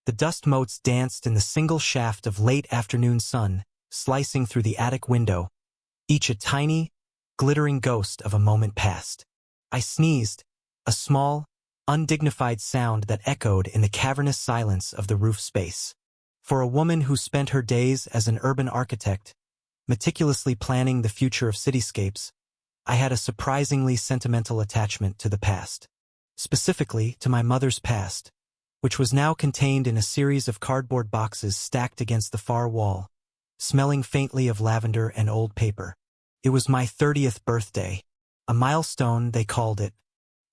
The dust motes danced in the single shaft of late afternoon sun, slicing through the attic window, each a tiny, glittering ghost of a moment past. I sneezed, a small, undignified sound that echoed in the cavernous silence of the roof space. For a woman who spent her days as an urban architect, meticulously planning the future of cityscapes, I had a surprisingly sentimental attachment to the past. Specifically, to my mother's past, which was now contained in a series of cardboard boxes stacked against the far wall, smelling faintly of lavender and old paper. It was my 30th birthday, a milestone they called it,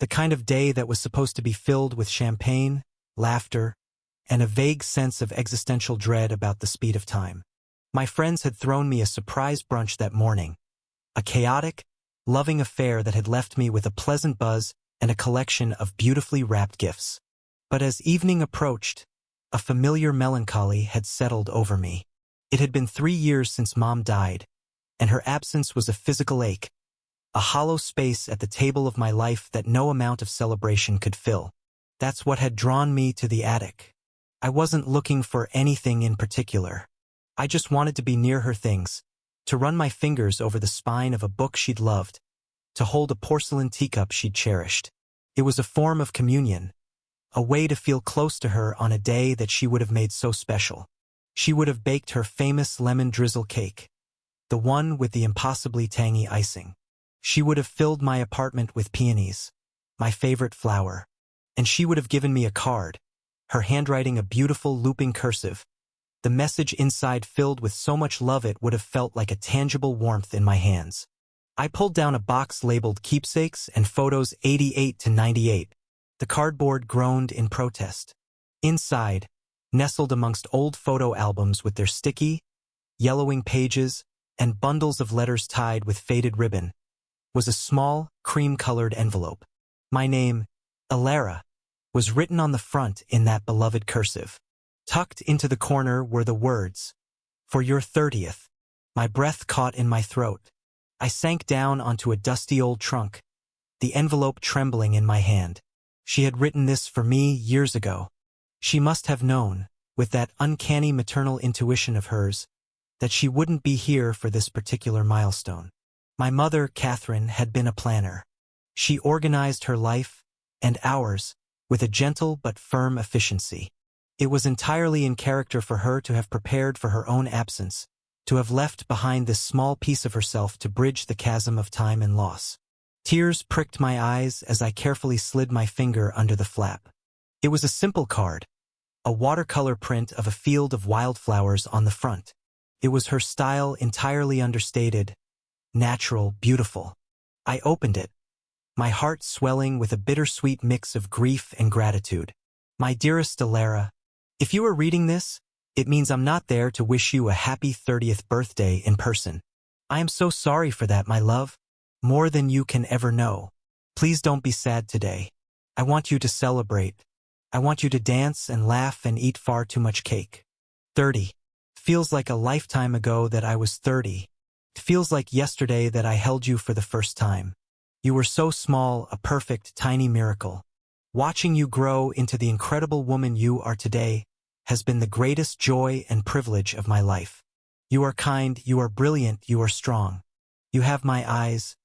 the kind of day that was supposed to be filled with champagne, laughter, and a vague sense of existential dread about the speed of time. My friends had thrown me a surprise brunch that morning, a chaotic, loving affair that had left me with a pleasant buzz and a collection of beautifully wrapped gifts. But as evening approached, a familiar melancholy had settled over me. It had been 3 years since Mom died, and her absence was a physical ache, a hollow space at the table of my life that no amount of celebration could fill. That's what had drawn me to the attic. I wasn't looking for anything in particular. I just wanted to be near her things, to run my fingers over the spine of a book she'd loved, to hold a porcelain teacup she'd cherished. It was a form of communion, a way to feel close to her on a day that she would have made so special. She would have baked her famous lemon drizzle cake, the one with the impossibly tangy icing. She would have filled my apartment with peonies, my favorite flower, and she would have given me a card, her handwriting a beautiful looping cursive, the message inside filled with so much love it would have felt like a tangible warmth in my hands. I pulled down a box labeled Keepsakes and Photos 88 to 98. The cardboard groaned in protest. Inside, nestled amongst old photo albums with their sticky, yellowing pages and bundles of letters tied with faded ribbon, was a small, cream-colored envelope. My name, Alara, was written on the front in that beloved cursive. Tucked into the corner were the words, "For your 30th." My breath caught in my throat. I sank down onto a dusty old trunk, the envelope trembling in my hand. She had written this for me years ago. She must have known, with that uncanny maternal intuition of hers, that she wouldn't be here for this particular milestone. My mother, Catherine, had been a planner. She organized her life, and ours, with a gentle but firm efficiency. It was entirely in character for her to have prepared for her own absence, to have left behind this small piece of herself to bridge the chasm of time and loss. Tears pricked my eyes as I carefully slid my finger under the flap. It was a simple card, a watercolor print of a field of wildflowers on the front. It was her style, entirely understated, natural, beautiful. I opened it, my heart swelling with a bittersweet mix of grief and gratitude. My dearest Alara, if you are reading this, it means I'm not there to wish you a happy 30th birthday in person. I am so sorry for that, my love, more than you can ever know. Please don't be sad today. I want you to celebrate. I want you to dance and laugh and eat far too much cake. 30. Feels like a lifetime ago that I was 30. It feels like yesterday that I held you for the first time. You were so small, a perfect, tiny miracle. Watching you grow into the incredible woman you are today has been the greatest joy and privilege of my life. You are kind, you are brilliant, you are strong. You have my eyes,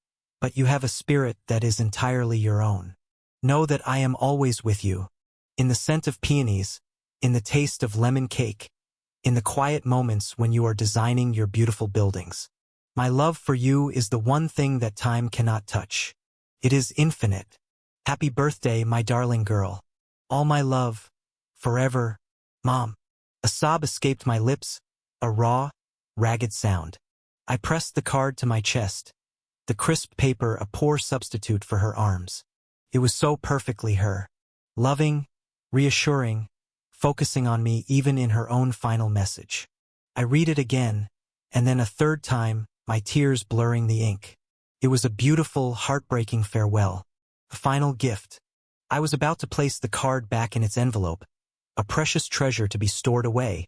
but you have a spirit that is entirely your own. Know that I am always with you, in the scent of peonies, in the taste of lemon cake, in the quiet moments when you are designing your beautiful buildings. My love for you is the one thing that time cannot touch. It is infinite. Happy birthday, my darling girl. All my love. Forever, Mom. A sob escaped my lips, a raw, ragged sound. I pressed the card to my chest, the crisp paper a poor substitute for her arms. It was so perfectly her. Loving, reassuring, focusing on me even in her own final message. I read it again, and then a third time, my tears blurring the ink. It was a beautiful, heartbreaking farewell. A final gift. I was about to place the card back in its envelope, a precious treasure to be stored away,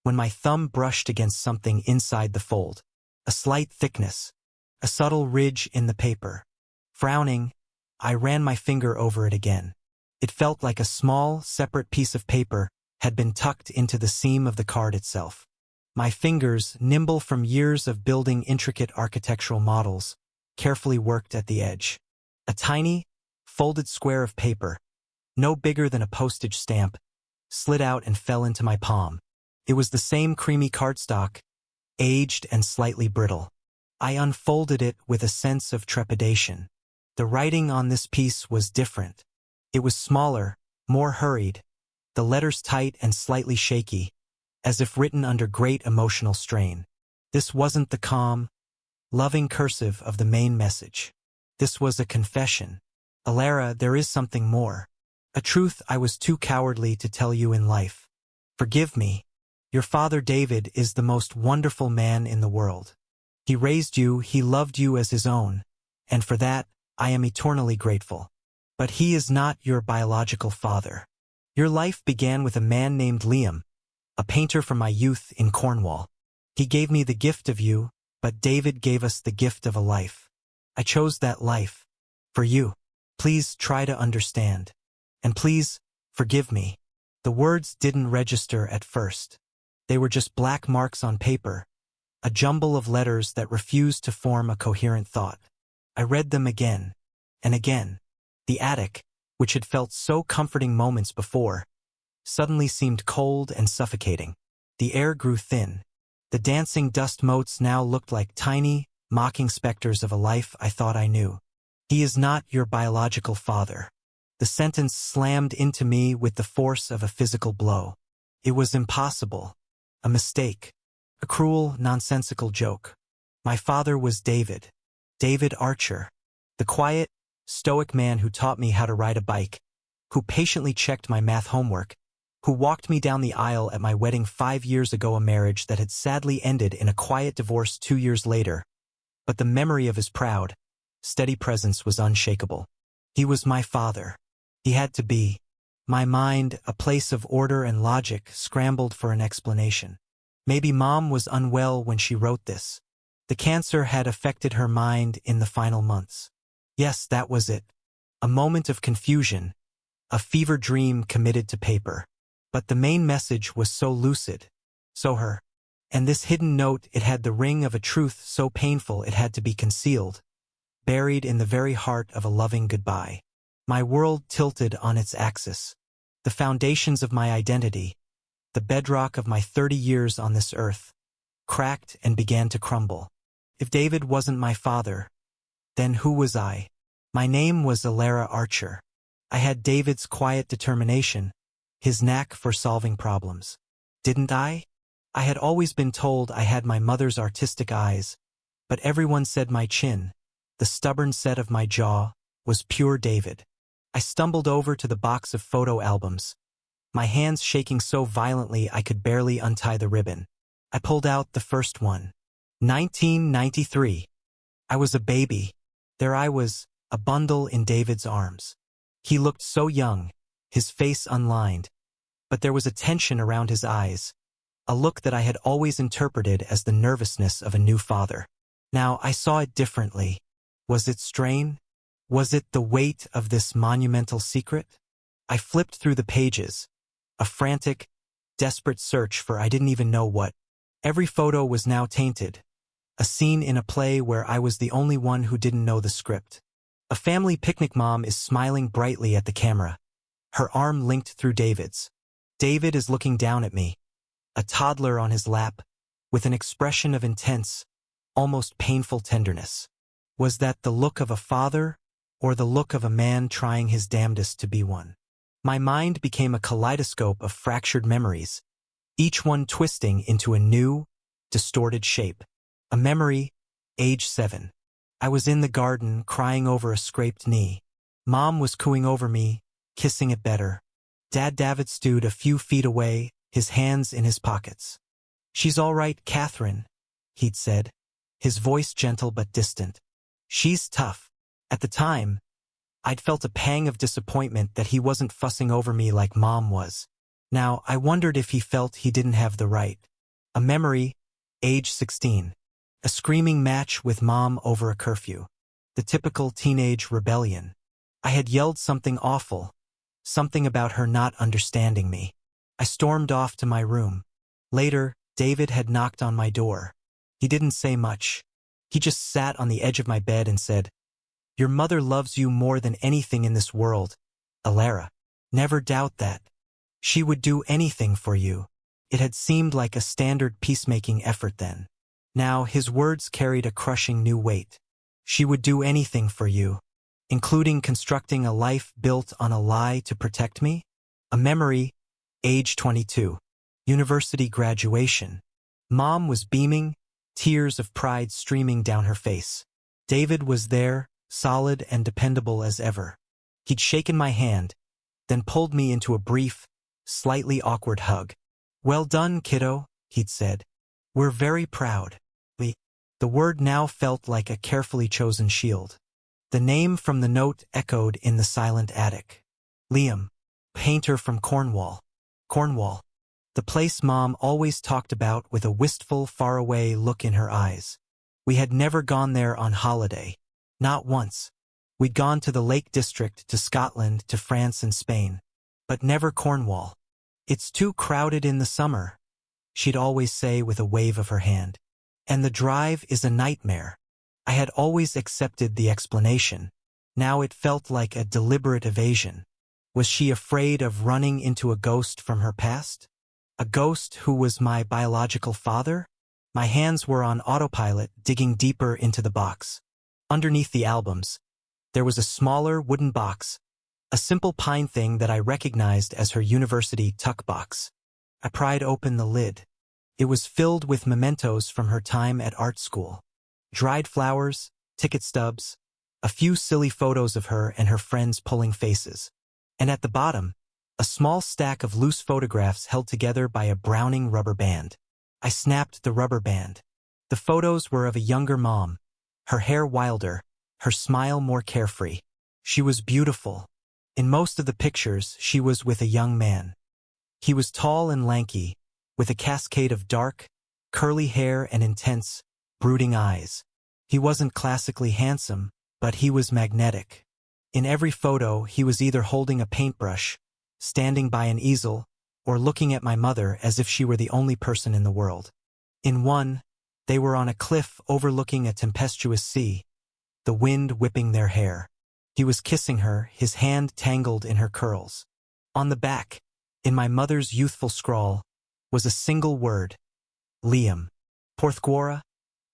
when my thumb brushed against something inside the fold. A slight thickness, a subtle ridge in the paper. Frowning, I ran my finger over it again. It felt like a small, separate piece of paper had been tucked into the seam of the card itself. My fingers, nimble from years of building intricate architectural models, carefully worked at the edge. A tiny, folded square of paper, no bigger than a postage stamp, slid out and fell into my palm. It was the same creamy cardstock, aged and slightly brittle. I unfolded it with a sense of trepidation. The writing on this piece was different. It was smaller, more hurried, the letters tight and slightly shaky, as if written under great emotional strain. This wasn't the calm, loving cursive of the main message. This was a confession. Alara, there is something more. A truth I was too cowardly to tell you in life. Forgive me. Your father David is the most wonderful man in the world. He raised you, he loved you as his own, and for that, I am eternally grateful. But he is not your biological father. Your life began with a man named Liam, a painter from my youth in Cornwall. He gave me the gift of you, but David gave us the gift of a life. I chose that life. For you. Please try to understand. And please, forgive me. The words didn't register at first. They were just black marks on paper, a jumble of letters that refused to form a coherent thought. I read them again, and again. The attic, which had felt so comforting moments before, suddenly seemed cold and suffocating. The air grew thin. The dancing dust motes now looked like tiny, mocking specters of a life I thought I knew. He is not your biological father. The sentence slammed into me with the force of a physical blow. It was impossible. A mistake. A cruel, nonsensical joke. My father was David. David Archer. The quiet, stoic man who taught me how to ride a bike, who patiently checked my math homework, who walked me down the aisle at my wedding 5 years ago, a marriage that had sadly ended in a quiet divorce 2 years later. But the memory of his proud, steady presence was unshakable. He was my father. He had to be. My mind, a place of order and logic, scrambled for an explanation. Maybe Mom was unwell when she wrote this. The cancer had affected her mind in the final months. Yes, that was it. A moment of confusion, a fever dream committed to paper. But the main message was so lucid, so her. And this hidden note, it had the ring of a truth so painful it had to be concealed, buried in the very heart of a loving goodbye. My world tilted on its axis. The foundations of my identity, the bedrock of my 30 years on this earth, cracked and began to crumble. If David wasn't my father, then who was I? My name was Alara Archer. I had David's quiet determination, his knack for solving problems. Didn't I? I had always been told I had my mother's artistic eyes, but everyone said my chin, the stubborn set of my jaw, was pure David. I stumbled over to the box of photo albums, my hands shaking so violently I could barely untie the ribbon. I pulled out the first one. 1993. I was a baby. There I was, a bundle in David's arms. He looked so young, his face unlined, but there was a tension around his eyes, a look that I had always interpreted as the nervousness of a new father. Now I saw it differently. Was it strain? Was it the weight of this monumental secret? I flipped through the pages, a frantic, desperate search for I didn't even know what. Every photo was now tainted, a scene in a play where I was the only one who didn't know the script. A family picnic. Mom is smiling brightly at the camera, her arm linked through David's. David is looking down at me, a toddler on his lap, with an expression of intense, almost painful tenderness. Was that the look of a father, or the look of a man trying his damnedest to be one? My mind became a kaleidoscope of fractured memories, each one twisting into a new, distorted shape. A memory, age 7. I was in the garden, crying over a scraped knee. Mom was cooing over me, kissing it better. Dad David stood a few feet away, his hands in his pockets. "She's all right, Catherine," he'd said, his voice gentle but distant. "She's tough." At the time, I'd felt a pang of disappointment that he wasn't fussing over me like Mom was. Now, I wondered if he felt he didn't have the right. A memory, age 16. A screaming match with Mom over a curfew. The typical teenage rebellion. I had yelled something awful, something about her not understanding me. I stormed off to my room. Later, David had knocked on my door. He didn't say much. He just sat on the edge of my bed and said, "Your mother loves you more than anything in this world, Alara. Never doubt that. She would do anything for you." It had seemed like a standard peacemaking effort then. Now his words carried a crushing new weight. She would do anything for you, including constructing a life built on a lie to protect me? A memory, age 22. University graduation. Mom was beaming, tears of pride streaming down her face. David was there, solid and dependable as ever. He'd shaken my hand, then pulled me into a brief, slightly awkward hug. "Well done, kiddo," he'd said. "We're very proud." The word now felt like a carefully chosen shield. The name from the note echoed in the silent attic. Liam, painter from Cornwall. Cornwall. The place Mom always talked about with a wistful, faraway look in her eyes. We had never gone there on holiday. Not once. We'd gone to the Lake District, to Scotland, to France and Spain. But never Cornwall. "It's too crowded in the summer," she'd always say with a wave of her hand. "And the drive is a nightmare." I had always accepted the explanation. Now it felt like a deliberate evasion. Was she afraid of running into a ghost from her past? A ghost who was my biological father? My hands were on autopilot, digging deeper into the box. Underneath the albums, there was a smaller wooden box, a simple pine thing that I recognized as her university tuck box. I pried open the lid. It was filled with mementos from her time at art school. Dried flowers, ticket stubs, a few silly photos of her and her friends pulling faces. And at the bottom, a small stack of loose photographs held together by a Browning rubber band. I snapped the rubber band. The photos were of a younger Mom, her hair wilder, her smile more carefree. She was beautiful. In most of the pictures, she was with a young man. He was tall and lanky, with a cascade of dark, curly hair and intense, brooding eyes. He wasn't classically handsome, but he was magnetic. In every photo, he was either holding a paintbrush, standing by an easel, or looking at my mother as if she were the only person in the world. In one, they were on a cliff overlooking a tempestuous sea, the wind whipping their hair. He was kissing her, his hand tangled in her curls. On the back, in my mother's youthful scrawl, was a single word: Liam. Porthgora,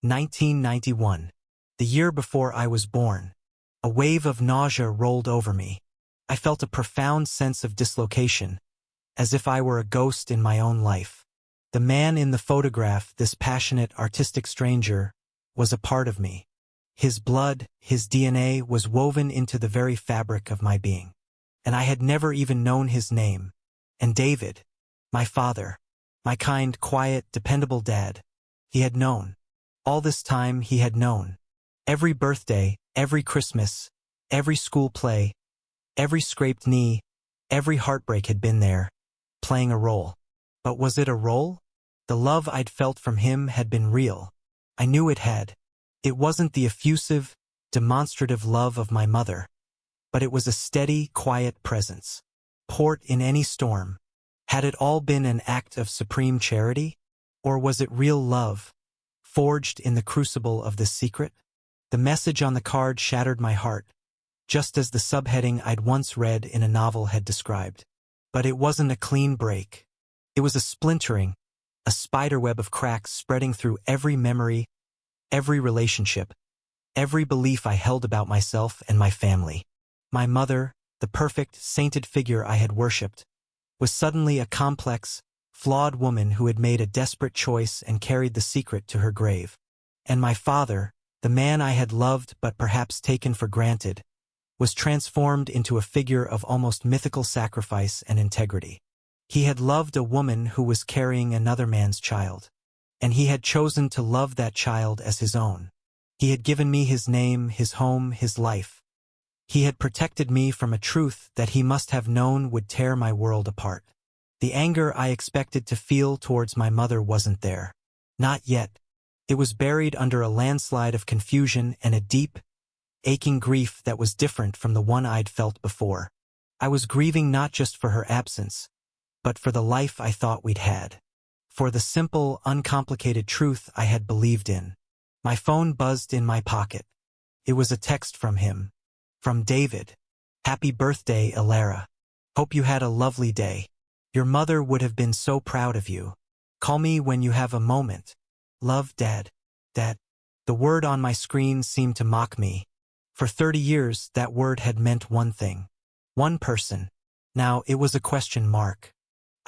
1991. The year before I was born. A wave of nausea rolled over me. I felt a profound sense of dislocation, as if I were a ghost in my own life. The man in the photograph, this passionate, artistic stranger, was a part of me. His blood, his DNA was woven into the very fabric of my being. And I had never even known his name. And David, my father, my kind, quiet, dependable dad, he had known. All this time he had known. Every birthday, every Christmas, every school play, every scraped knee, every heartbreak had been there, playing a role. But was it a role? The love I'd felt from him had been real. I knew it had. It wasn't the effusive, demonstrative love of my mother, but it was a steady, quiet presence. Port in any storm. Had it all been an act of supreme charity? Or was it real love, forged in the crucible of this secret? The message on the card shattered my heart, just as the subheading I'd once read in a novel had described. But it wasn't a clean break. It was a splintering, a spiderweb of cracks spreading through every memory, every relationship, every belief I held about myself and my family. My mother, the perfect, sainted figure I had worshipped, was suddenly a complex, flawed woman who had made a desperate choice and carried the secret to her grave. And my father, the man I had loved but perhaps taken for granted, was transformed into a figure of almost mythical sacrifice and integrity. He had loved a woman who was carrying another man's child, and he had chosen to love that child as his own. He had given me his name, his home, his life. He had protected me from a truth that he must have known would tear my world apart. The anger I expected to feel towards my mother wasn't there. Not yet. It was buried under a landslide of confusion and a deep, aching grief that was different from the one I'd felt before. I was grieving not just for her absence, but for the life I thought we'd had. For the simple, uncomplicated truth I had believed in. My phone buzzed in my pocket. It was a text from him. From David. Happy birthday, Alara. Hope you had a lovely day. Your mother would have been so proud of you. Call me when you have a moment. Love, Dad. Dad. The word on my screen seemed to mock me. For 30 years, that word had meant one thing. One person. Now it was a question mark.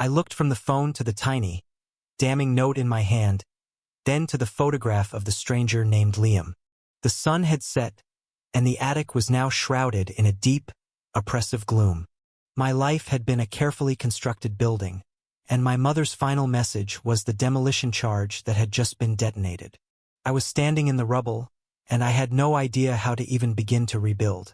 I looked from the phone to the tiny, damning note in my hand, then to the photograph of the stranger named Liam. The sun had set, and the attic was now shrouded in a deep, oppressive gloom. My life had been a carefully constructed building, and my mother's final message was the demolition charge that had just been detonated. I was standing in the rubble, and I had no idea how to even begin to rebuild.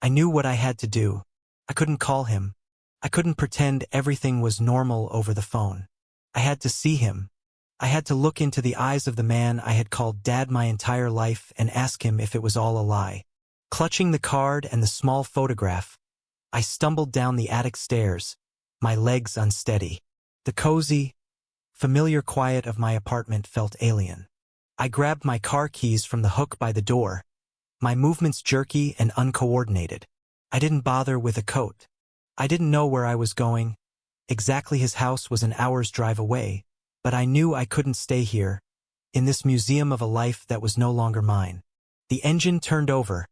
I knew what I had to do. I couldn't call him. I couldn't pretend everything was normal over the phone. I had to see him. I had to look into the eyes of the man I had called Dad my entire life and ask him if it was all a lie. Clutching the card and the small photograph, I stumbled down the attic stairs, my legs unsteady. The cozy, familiar quiet of my apartment felt alien. I grabbed my car keys from the hook by the door, my movements jerky and uncoordinated. I didn't bother with a coat. I didn't know where I was going. Exactly, his house was an hour's drive away, but I knew I couldn't stay here, in this museum of a life that was no longer mine. The engine turned over,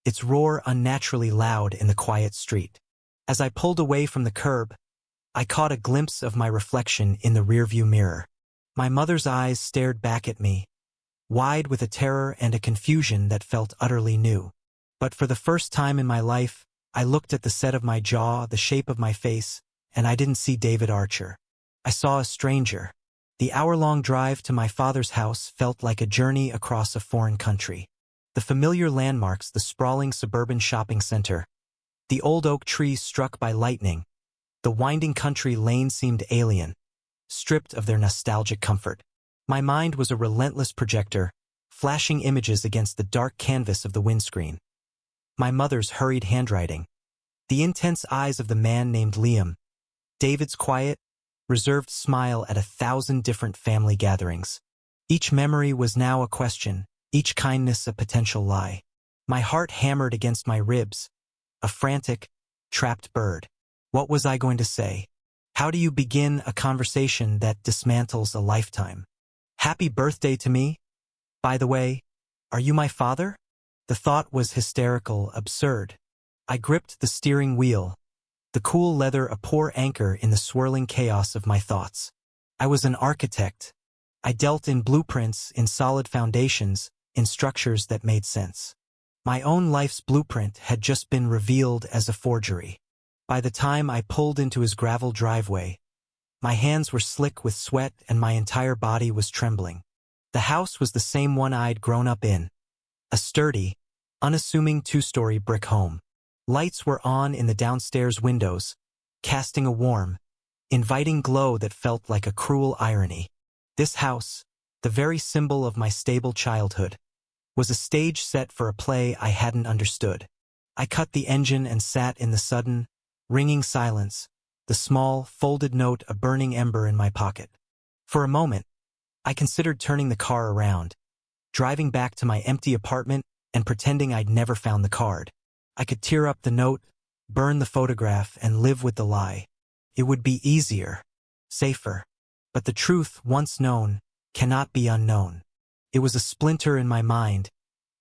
its roar unnaturally loud in the quiet street. As I pulled away from the curb, I caught a glimpse of my reflection in the rearview mirror. My mother's eyes stared back at me, wide with a terror and a confusion that felt utterly new. But for the first time in my life, I looked at the set of my jaw, the shape of my face, and I didn't see David Archer. I saw a stranger. The hour-long drive to my father's house felt like a journey across a foreign country. The familiar landmarks, the sprawling suburban shopping center, the old oak trees struck by lightning, the winding country lane seemed alien, stripped of their nostalgic comfort. My mind was a relentless projector, flashing images against the dark canvas of the windscreen. My mother's hurried handwriting, the intense eyes of the man named Liam, David's quiet, reserved smile at 1,000 different family gatherings. Each memory was now a question, each kindness a potential lie. My heart hammered against my ribs, a frantic, trapped bird. What was I going to say? How do you begin a conversation that dismantles a lifetime? Happy birthday to me? By the way, are you my father? The thought was hysterical, absurd. I gripped the steering wheel, the cool leather a poor anchor in the swirling chaos of my thoughts. I was an architect. I dealt in blueprints, in solid foundations, in structures that made sense. My own life's blueprint had just been revealed as a forgery. By the time I pulled into his gravel driveway, my hands were slick with sweat and my entire body was trembling. The house was the same one I'd grown up in. A sturdy, unassuming two-story brick home. Lights were on in the downstairs windows, casting a warm, inviting glow that felt like a cruel irony. This house, the very symbol of my stable childhood, was a stage set for a play I hadn't understood. I cut the engine and sat in the sudden, ringing silence, the small, folded note a burning ember in my pocket. For a moment, I considered turning the car around, driving back to my empty apartment and pretending I'd never found the card. I could tear up the note, burn the photograph, and live with the lie. It would be easier, safer. But the truth, once known, cannot be unknown. It was a splinter in my mind,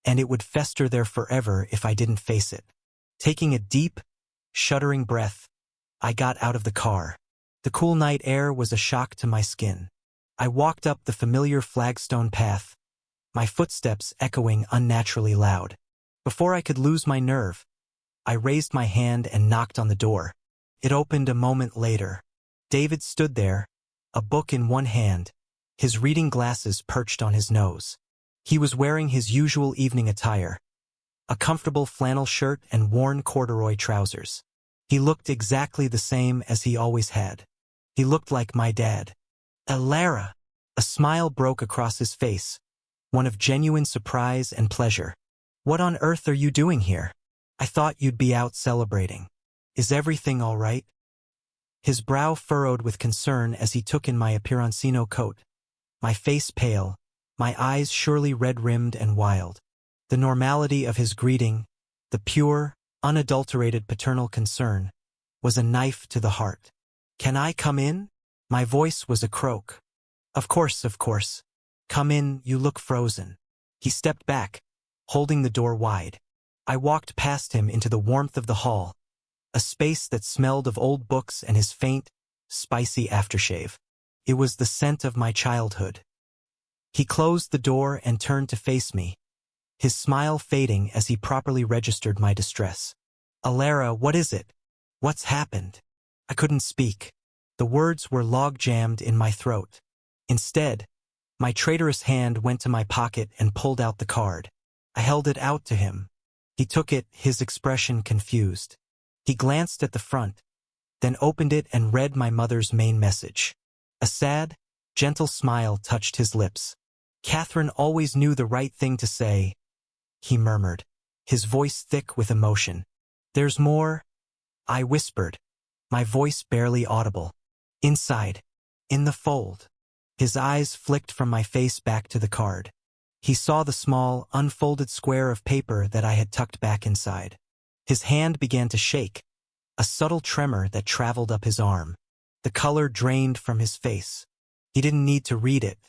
and it would fester there forever if I didn't face it. Taking a deep, shuddering breath, I got out of the car. The cool night air was a shock to my skin. I walked up the familiar flagstone path, my footsteps echoing unnaturally loud. Before I could lose my nerve, I raised my hand and knocked on the door. It opened a moment later. David stood there, a book in one hand, his reading glasses perched on his nose. He was wearing his usual evening attire, a comfortable flannel shirt and worn corduroy trousers. He looked exactly the same as he always had. He looked like my dad. Alara! A smile broke across his face, one of genuine surprise and pleasure. What on earth are you doing here? I thought you'd be out celebrating. Is everything all right? his brow furrowed with concern as he took in my Apirancino coat. My face pale, my eyes surely red-rimmed and wild. The normality of his greeting, the pure, unadulterated paternal concern, was a knife to the heart. "Can I come in?" My voice was a croak. Of course. Come in, you look frozen." He stepped back, holding the door wide. I walked past him into the warmth of the hall, a space that smelled of old books and his faint, spicy aftershave. It was the scent of my childhood. He closed the door and turned to face me, his smile fading as he properly registered my distress. "Alara, what is it? What's happened?" I couldn't speak. The words were log-jammed in my throat. Instead, my traitorous hand went to my pocket and pulled out the card. I held it out to him. He took it, his expression confused. He glanced at the front, then opened it and read my mother's main message. A sad, gentle smile touched his lips. "Catherine always knew the right thing to say," he murmured, his voice thick with emotion. "There's more," I whispered, my voice barely audible. "Inside, in the fold." His eyes flicked from my face back to the card. He saw the small, unfolded square of paper that I had tucked back inside. His hand began to shake, a subtle tremor that traveled up his arm. The color drained from his face. He didn't need to read it.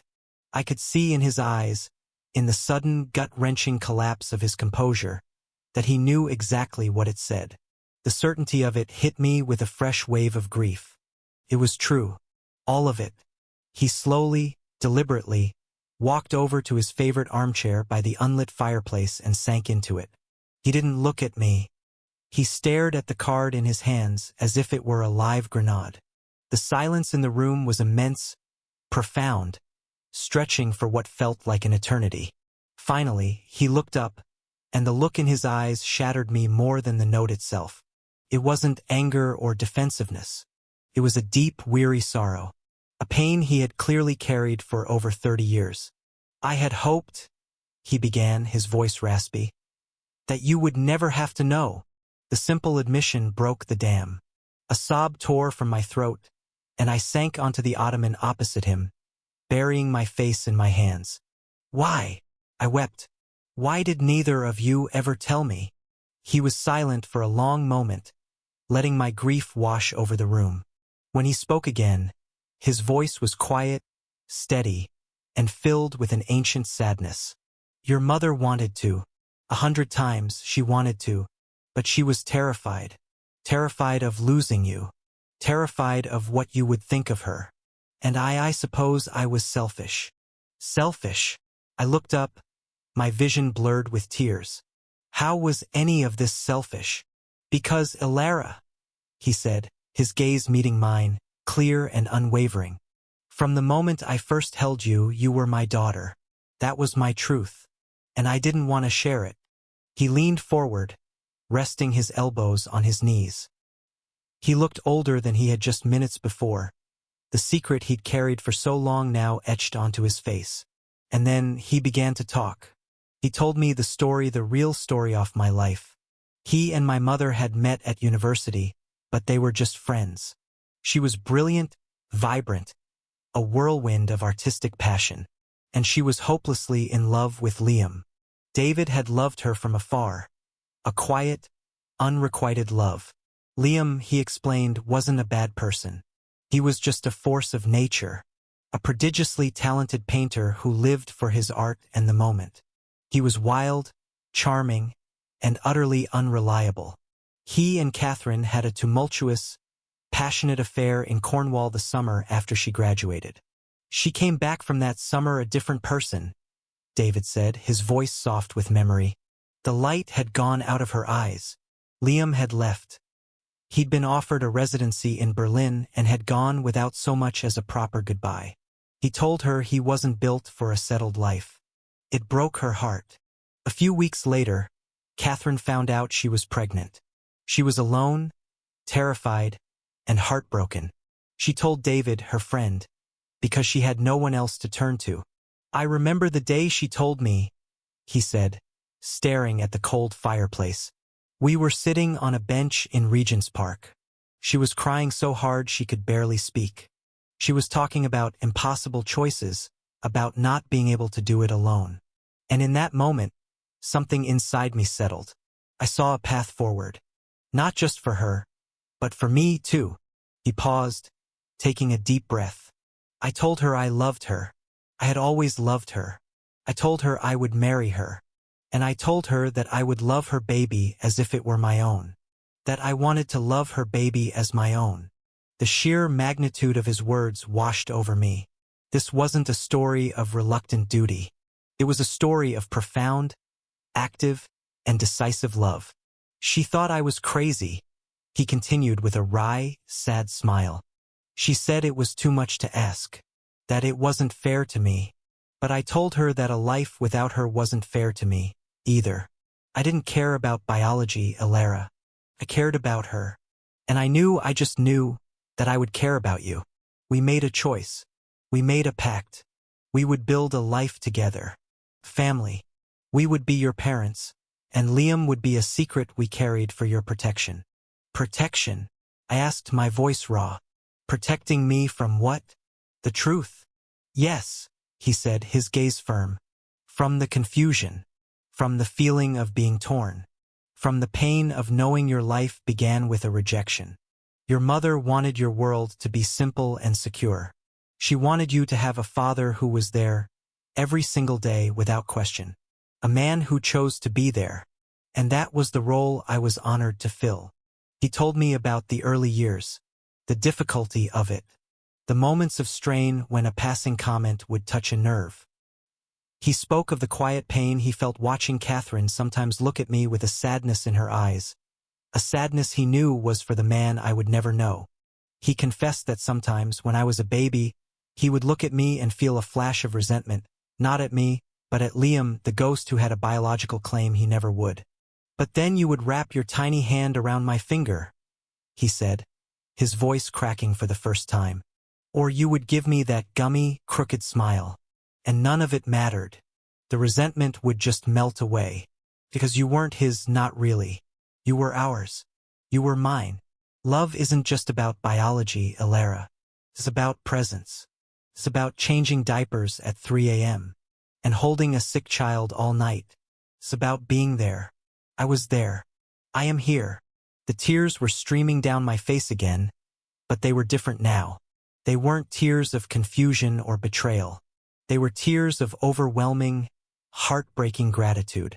I could see in his eyes, in the sudden, gut-wrenching collapse of his composure, that he knew exactly what it said. The certainty of it hit me with a fresh wave of grief. It was true. All of it. He slowly, deliberately, walked over to his favorite armchair by the unlit fireplace and sank into it. He didn't look at me. He stared at the card in his hands as if it were a live grenade. The silence in the room was immense, profound, stretching for what felt like an eternity. Finally, he looked up, and the look in his eyes shattered me more than the note itself. It wasn't anger or defensiveness. It was a deep, weary sorrow, a pain he had clearly carried for over 30 years. "I had hoped," he began, his voice raspy, "that you would never have to know." The simple admission broke the dam. A sob tore from my throat, and I sank onto the ottoman opposite him, burying my face in my hands. "Why?" I wept. "Why did neither of you ever tell me?" He was silent for a long moment, letting my grief wash over the room. When he spoke again, his voice was quiet, steady, and filled with an ancient sadness. "Your mother wanted to. 100 times she wanted to, but she was terrified. Terrified of losing you. Terrified of what you would think of her. And I suppose I was selfish." Selfish? I looked up, my vision blurred with tears. How was any of this selfish? "Because, Alara," he said, his gaze meeting mine, clear and unwavering. "From the moment I first held you, you were my daughter. That was my truth. And I didn't want to share it." He leaned forward, resting his elbows on his knees. He looked older than he had just minutes before, the secret he'd carried for so long now etched onto his face. And then he began to talk. He told me the real story of my life. He and my mother had met at university, but they were just friends. She was brilliant, vibrant, a whirlwind of artistic passion, and she was hopelessly in love with Liam. David had loved her from afar, a quiet, unrequited love. Liam, he explained, wasn't a bad person. He was just a force of nature, a prodigiously talented painter who lived for his art and the moment. He was wild, charming, and utterly unreliable. He and Catherine had a tumultuous, passionate affair in Cornwall the summer after she graduated. "She came back from that summer a different person," David said, his voice soft with memory. "The light had gone out of her eyes. Liam had left. He'd been offered a residency in Berlin and had gone without so much as a proper goodbye. He told her he wasn't built for a settled life. It broke her heart." A few weeks later, Catherine found out she was pregnant. She was alone, terrified, and heartbroken. She told David, her friend, because she had no one else to turn to. "I remember the day she told me," he said, staring at the cold fireplace. "We were sitting on a bench in Regent's Park. She was crying so hard she could barely speak. She was talking about impossible choices, about not being able to do it alone. And in that moment, something inside me settled. I saw a path forward. Not just for her, but for me too. He paused, taking a deep breath. I told her I loved her. I had always loved her. I told her I would marry her. And I told her that I would love her baby as if it were my own. That I wanted to love her baby as my own. The sheer magnitude of his words washed over me. This wasn't a story of reluctant duty. It was a story of profound, active, and decisive love. She thought I was crazy. He continued with a wry, sad smile. She said it was too much to ask, that it wasn't fair to me. But I told her that a life without her wasn't fair to me, either. I didn't care about biology, Alara. I cared about her. And I just knew, that I would care about you. We made a choice. We made a pact. We would build a life together. Family. We would be your parents. And Liam would be a secret we carried for your protection. Protection? I asked, my voice raw. Protecting me from what? The truth. Yes, he said, his gaze firm. From the confusion. From the feeling of being torn. From the pain of knowing your life began with a rejection. Your mother wanted your world to be simple and secure. She wanted you to have a father who was there, every single day without question. A man who chose to be there. And that was the role I was honored to fill. He told me about the early years, the difficulty of it, the moments of strain when a passing comment would touch a nerve. He spoke of the quiet pain he felt watching Catherine sometimes look at me with a sadness in her eyes, a sadness he knew was for the man I would never know. He confessed that sometimes, when I was a baby, he would look at me and feel a flash of resentment, not at me, but at Liam, the ghost who had a biological claim he never would. But then you would wrap your tiny hand around my finger, he said, his voice cracking for the first time. Or you would give me that gummy, crooked smile. And none of it mattered. The resentment would just melt away. Because you weren't his, not really. You were ours. You were mine. Love isn't just about biology, Alara. It's about presence. It's about changing diapers at 3 a.m. and holding a sick child all night. It's about being there. I was there. I am here. The tears were streaming down my face again, but they were different now. They weren't tears of confusion or betrayal. They were tears of overwhelming, heartbreaking gratitude.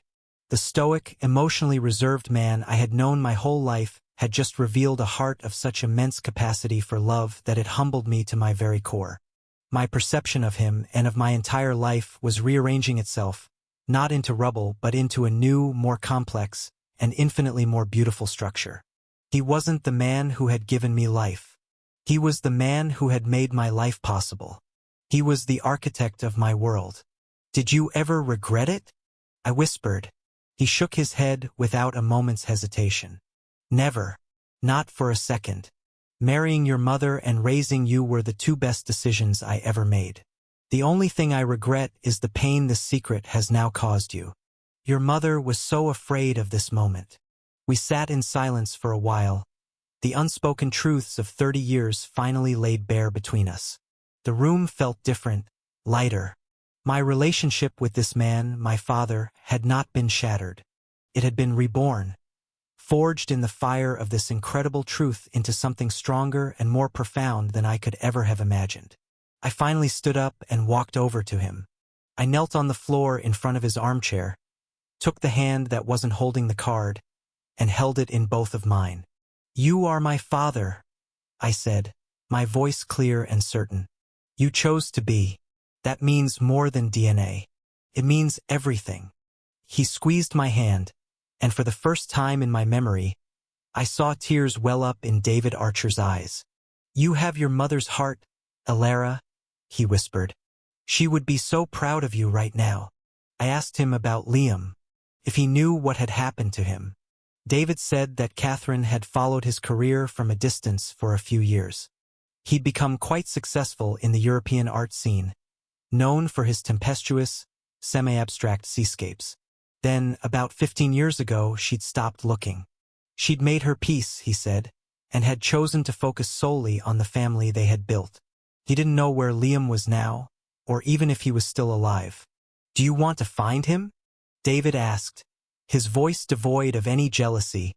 The stoic, emotionally reserved man I had known my whole life had just revealed a heart of such immense capacity for love that it humbled me to my very core. My perception of him and of my entire life was rearranging itself, not into rubble but into a new, more complex, and infinitely more beautiful structure. He wasn't the man who had given me life. He was the man who had made my life possible. He was the architect of my world. Did you ever regret it? I whispered. He shook his head without a moment's hesitation. Never. Not for a second. Marrying your mother and raising you were the two best decisions I ever made. The only thing I regret is the pain this secret has now caused you. Your mother was so afraid of this moment. We sat in silence for a while. The unspoken truths of 30 years finally laid bare between us. The room felt different, lighter. My relationship with this man, my father, had not been shattered. It had been reborn, forged in the fire of this incredible truth into something stronger and more profound than I could ever have imagined. I finally stood up and walked over to him. I knelt on the floor in front of his armchair, took the hand that wasn't holding the card, and held it in both of mine. You are my father, I said, my voice clear and certain. You chose to be. That means more than DNA. It means everything. He squeezed my hand, and for the first time in my memory, I saw tears well up in David Archer's eyes. You have your mother's heart, Alara, he whispered. She would be so proud of you right now. I asked him about Liam, if he knew what had happened to him. David said that Catherine had followed his career from a distance for a few years. He'd become quite successful in the European art scene, known for his tempestuous, semi-abstract seascapes. Then, about 15 years ago, she'd stopped looking. She'd made her peace, he said, and had chosen to focus solely on the family they had built. He didn't know where Liam was now, or even if he was still alive. "Do you want to find him?" David asked, his voice devoid of any jealousy,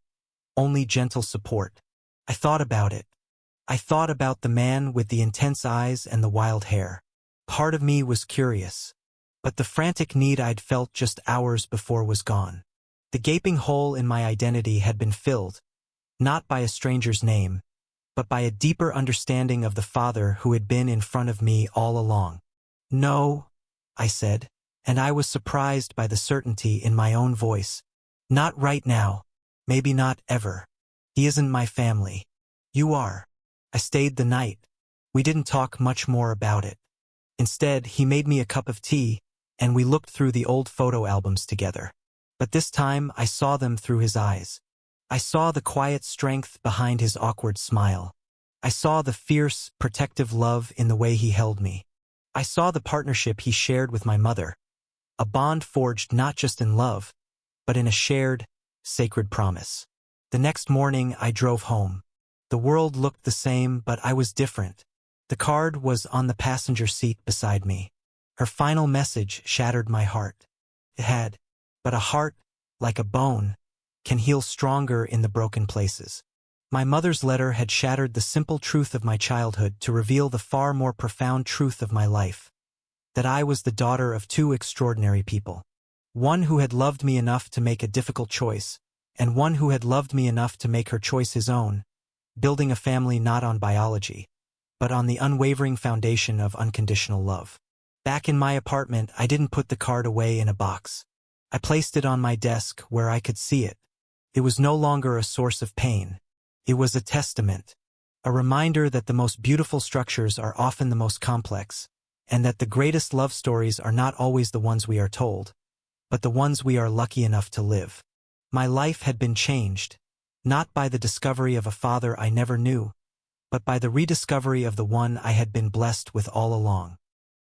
only gentle support. I thought about it. I thought about the man with the intense eyes and the wild hair. Part of me was curious, but the frantic need I'd felt just hours before was gone. The gaping hole in my identity had been filled, not by a stranger's name, but by a deeper understanding of the father who had been in front of me all along. "No," I said, and I was surprised by the certainty in my own voice. "Not right now. Maybe not ever. He isn't my family. You are." I stayed the night. We didn't talk much more about it. Instead, he made me a cup of tea, and we looked through the old photo albums together. But this time, I saw them through his eyes. I saw the quiet strength behind his awkward smile. I saw the fierce, protective love in the way he held me. I saw the partnership he shared with my mother, a bond forged not just in love, but in a shared, sacred promise. The next morning, I drove home. The world looked the same, but I was different. The card was on the passenger seat beside me. Her final message shattered my heart. It had, but a heart, like a bone, can heal stronger in the broken places. My mother's letter had shattered the simple truth of my childhood to reveal the far more profound truth of my life. That I was the daughter of two extraordinary people. One who had loved me enough to make a difficult choice, and one who had loved me enough to make her choice his own, building a family not on biology, but on the unwavering foundation of unconditional love. Back in my apartment, I didn't put the card away in a box. I placed it on my desk where I could see it. It was no longer a source of pain. It was a testament, a reminder that the most beautiful structures are often the most complex, and that the greatest love stories are not always the ones we are told, but the ones we are lucky enough to live. My life had been changed, not by the discovery of a father I never knew, but by the rediscovery of the one I had been blessed with all along.